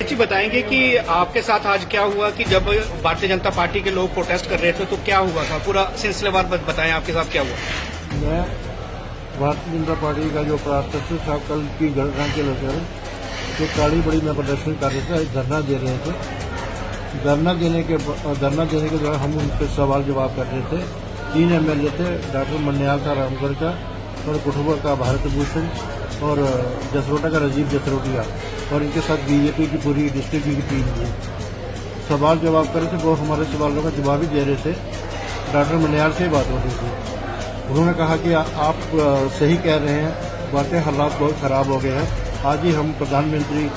जी बताएंगे कि आपके साथ आज क्या हुआ कि जब भारतीय जनता पार्टी के लोग प्रोटेस्ट कर रहे थे तो क्या हुआ था, पूरा सिलसिलेवार बताएं आपके साथ क्या हुआ। मैं भारतीय जनता पार्टी का जो प्रत्याशी था कल की घटना के लेकर जो काली बड़ी में प्रदर्शन कर रहे थे, धरना दे रहे थे। धरना देने के दौरान हम उनके सवाल जवाब कर रहे थे। 3 MLA थे, डॉक्टर मन्याल था रामगढ़ का, और कठुआ का भारत भूषण, और जसरोटा का राजीव जसरोटिया, और इनके साथ बीजेपी की पूरी डिस्ट्रिक्ट की टीम थी। सवाल जवाब कर रहे थे, वो हमारे सवालों का जवाब ही दे रहे थे। डॉक्टर मन्याल से बात हो रही थी। उन्होंने कहा कि आप सही कह रहे हैं, वाकई हालात बहुत खराब हो गए हैं। आज ही हम प्रधानमंत्री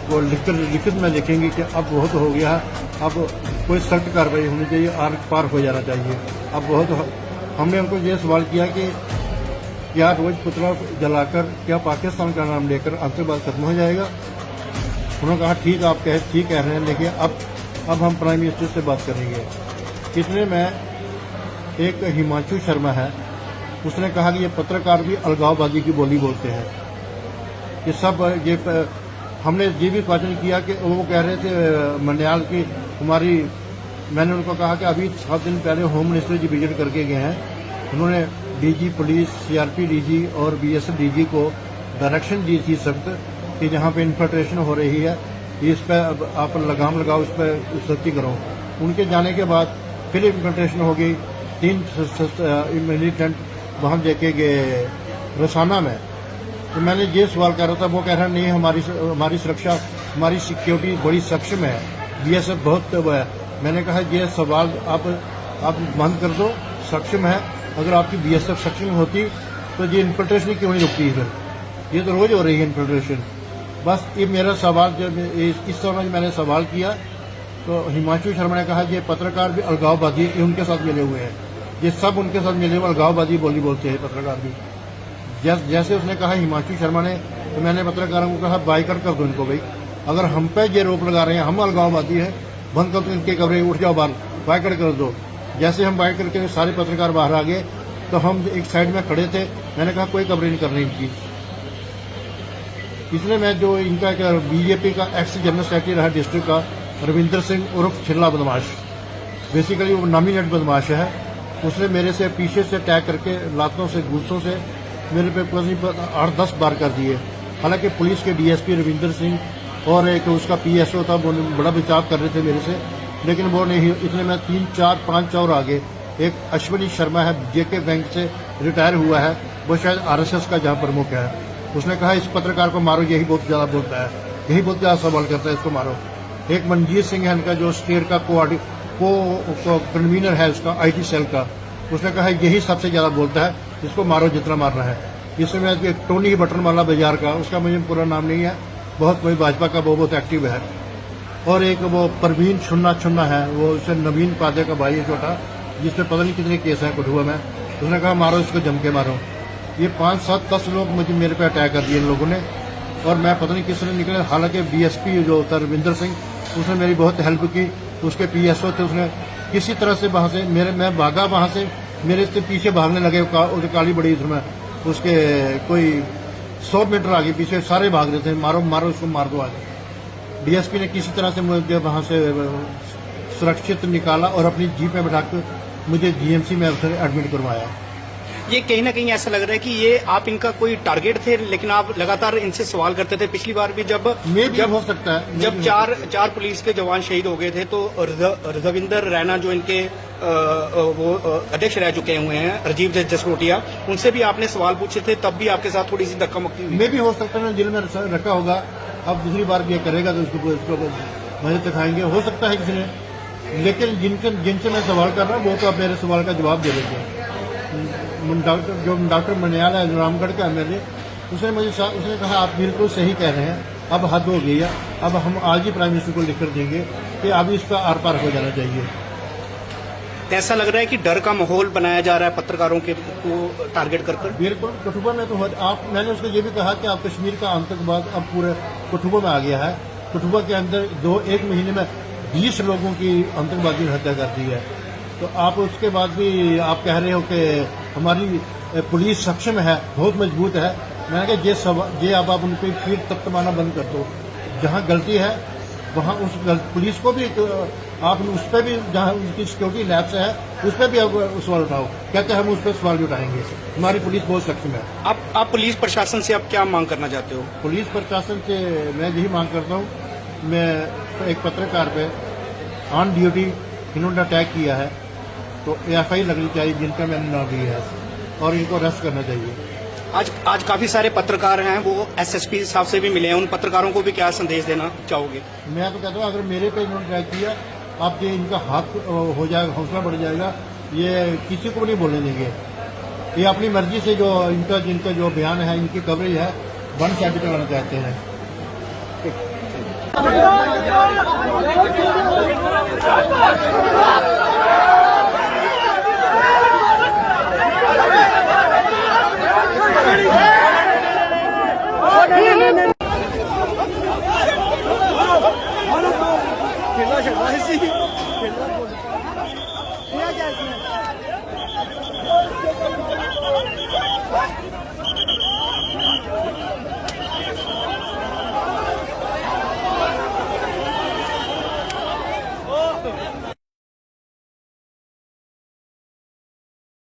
को लिखित में लिखेंगे कि अब बहुत हो गया है, अब कोई सख्त कार्रवाई होनी चाहिए, आर पार हो जाना चाहिए। अब बहुत हमने उनको ये सवाल किया कि क्या रोज पुतला जलाकर क्या पाकिस्तान का नाम लेकर आतंकवाद खत्म हो जाएगा। उन्होंने कहा ठीक आप ठीक कह रहे हैं, लेकिन अब हम प्राइम मिनिस्टर से बात करेंगे। इतने में एक हिमांशु शर्मा है, उसने कहा कि ये पत्रकार भी अलगाववादी की बोली बोलते हैं। कि सब ये हमने ये भी क्वेश्चन किया कि वो कह रहे थे मन्याल की मैंने उनको कहा कि अभी 7 दिन पहले होम मिनिस्टर जी विजिट करके गए हैं। उन्होंने डीजी पुलिस, सीआरपी डीजी और बीएसएफ डीजी को डायरेक्शन दी थी सख्त कि जहाँ पे इन्फिल्ट्रेशन हो रही है इस पर आप लगाम लगाओ, इस पर सख्ती करो। उनके जाने के बाद फिर इन्फिल्ट्रेशन हो गई। 3 मिलिटेंट वहाँ देखे गए रसाना में। तो मैंने ये सवाल कर रहा था, वो कह रहा नहीं हमारी सुरक्षा, हमारी सिक्योरिटी बड़ी सक्षम है, बीएसएफ बहुत है। मैंने कहा ये सवाल आप बंद कर दो, सक्षम है। अगर आपकी बीएसएफ सक्षम होती तो ये इन्फिल्ट्रेशन क्यों नहीं रुकती है? ये तो रोज हो रही है इन्फिल्ट्रेशन। बस ये मेरा सवाल, जब इस तरह मैंने सवाल किया तो हिमांशु शर्मा ने कहा ये पत्रकार भी अलगाववादी उनके साथ मिले हुए हैं, ये सब उनके साथ मिले हुए अलगाववादी बोली बोलते हैं पत्रकार भी। जैसे उसने कहा हिमांशु शर्मा ने, तो मैंने पत्रकारों को कहा बाइकआउट कर दो इनको भाई। अगर हम पे ये रोक लगा रहे हैं, हम अलगाववादी हैं, बंद कर दो इनके कवरेज, उठ जाओ बाहर, बाइकआउट कर दो। जैसे हम बाइक करके सारे पत्रकार बाहर आ गए तो हम एक साइड में खड़े थे। मैंने कहा कोई कवरेज नहीं करनी इनकी। इसलिए मैं जो इनका बीजेपी का एक्स जनरल सेक्रेटरी रहा डिस्ट्रिक्ट का रविंदर सिंह उर्फ छिल्ला बदमाश, बेसिकली वो नॉमिनेट बदमाश है, उसने मेरे से पीछे से अटैक करके लातों से घूसों से मेरे पे 8-10 बार कर दिए। हालांकि पुलिस के डीएसपी रविंदर सिंह और एक उसका पीएसओ था, वो बड़ा बचाव कर रहे थे मेरे से, लेकिन वो नहीं। इतने में 3-4-5 और आगे एक अश्विनी शर्मा है, जेके बैंक से रिटायर हुआ है, वो शायद आरएसएस का जहां प्रमुख है। उसने कहा इस पत्रकार को मारो, यही बहुत ज्यादा बोलता है, यही बहुत ज्यादा सवाल करता है, इसको मारो। एक मनजीत सिंह है इनका जो स्टेट का कन्वीनर है उसका आईटी सेल का, उसने कहा यही सबसे ज्यादा बोलता है, इसको मारो जितना मारना है। इसमें टोनी बटनवाला बाजार का, उसका मुझे पूरा नाम नहीं है, बहुत कोई भाजपा का बहुत एक्टिव है। और एक वो परवीन छुन्ना है, वो उसे नवीन पादे का भाई है छोटा, जिसपे पता नहीं कितने केस हैं कठुआ में। उसने कहा मारो इसको, जम के मारो। ये 5-7-10 लोग मेरे पे अटैक कर दिए इन लोगों ने, और मैं पता नहीं किसने निकले। हालांकि बीएसपी जो था रविंदर सिंह, उसने मेरी बहुत हेल्प की। उसके पीएसओ थे, उसने किसी तरह से वहां से मैं भागा, वहां से मेरे से पीछे भागने लगे। उसे काली बड़ी उसमें उसके कोई 100 मीटर आगे पीछे सारे भाग रहे थे, मारो मारो इसको, मार दो आगे। डीएसपी ने किसी तरह से मुझे वहां से सुरक्षित निकाला और अपनी जीप में बैठाकर मुझे जीएमसी में एडमिट करवाया। ये कहीं ना कहीं ऐसा लग रहा है कि ये आप इनका कोई टारगेट थे, लेकिन आप लगातार इनसे सवाल करते थे। पिछली बार भी जब हो सकता है जब चार पुलिस के जवान शहीद हो गए थे तो रविंदर रैना जो इनके वो अध्यक्ष रह चुके हुए हैं, राजीव जसरोटिया, उनसे भी आपने सवाल पूछे थे, तब भी आपके साथ थोड़ी सी धक्का मुक्की हुई। मैं भी हो सकता है जेल में रखा होगा, अब दूसरी बार भी करेगा तो उसको मजे दिखाएंगे, हो सकता है किसी ने। लेकिन जिनसे मैं सवाल कर रहा हूँ वो तो अब मेरे सवाल का जवाब दे देते हैं। डॉक्टर मन्याल है रामगढ़ का एमएलए, उसने कहा आप बिल्कुल सही कह रहे हैं, अब हद हो गई है, अब हम आज ही प्राइम मिनिस्टर को लिखकर देंगे कि अब इसका आर पार हो जाना चाहिए। ऐसा लग रहा है कि डर का माहौल बनाया जा रहा है पत्रकारों के को टारगेट कर। बिल्कुल, कठुआ में तो मैंने उसको ये भी कहा कि आप कश्मीर का आतंकवाद अब पूरे कठुआ में आ गया है। कठुआ के अंदर 1 महीने में 20 लोगों की आतंकवादी ने हत्या कर दी है। तो आप उसके बाद भी आप कह रहे हो कि हमारी पुलिस सक्षम है, बहुत मजबूत है। मैंने कहा ये अब आप उनकी पीठ तख्तमाना बंद कर दो। जहाँ गलती है वहाँ उस पुलिस को भी आप उस पर भी जहाँ उनकी सिक्योरिटी लैब्स है उस पर भी आप सवाल उठाओ। कहते हैं हम उस पर सवाल भी उठाएंगे। हमारी पुलिस बहुत सक्षम है। आप पुलिस प्रशासन से अब क्या मांग करना चाहते हो? पुलिस प्रशासन से मैं यही मांग करता हूँ, मैं एक पत्रकार पे ऑन ड्यूटी इन्होंने अटैक किया है तो एफआई लगनी चाहिए जिनका मैंने नाम दिया है और इनको अरेस्ट करना चाहिए। आज काफी सारे पत्रकार हैं, वो एसएसपी साहब से भी मिले हैं, उन पत्रकारों को भी क्या संदेश देना चाहोगे? मैं तो कहता हूँ अगर मेरे पे इन्होंने अटैक किया, आप ये इनका हक हो जाएगा, हौसला बढ़ जाएगा, ये किसी को भी नहीं बोलने देंगे। ये अपनी मर्जी से जो जिनका जो बयान है, इनकी कवरेज है, वन साइड करवाना चाहते हैं। Let's go!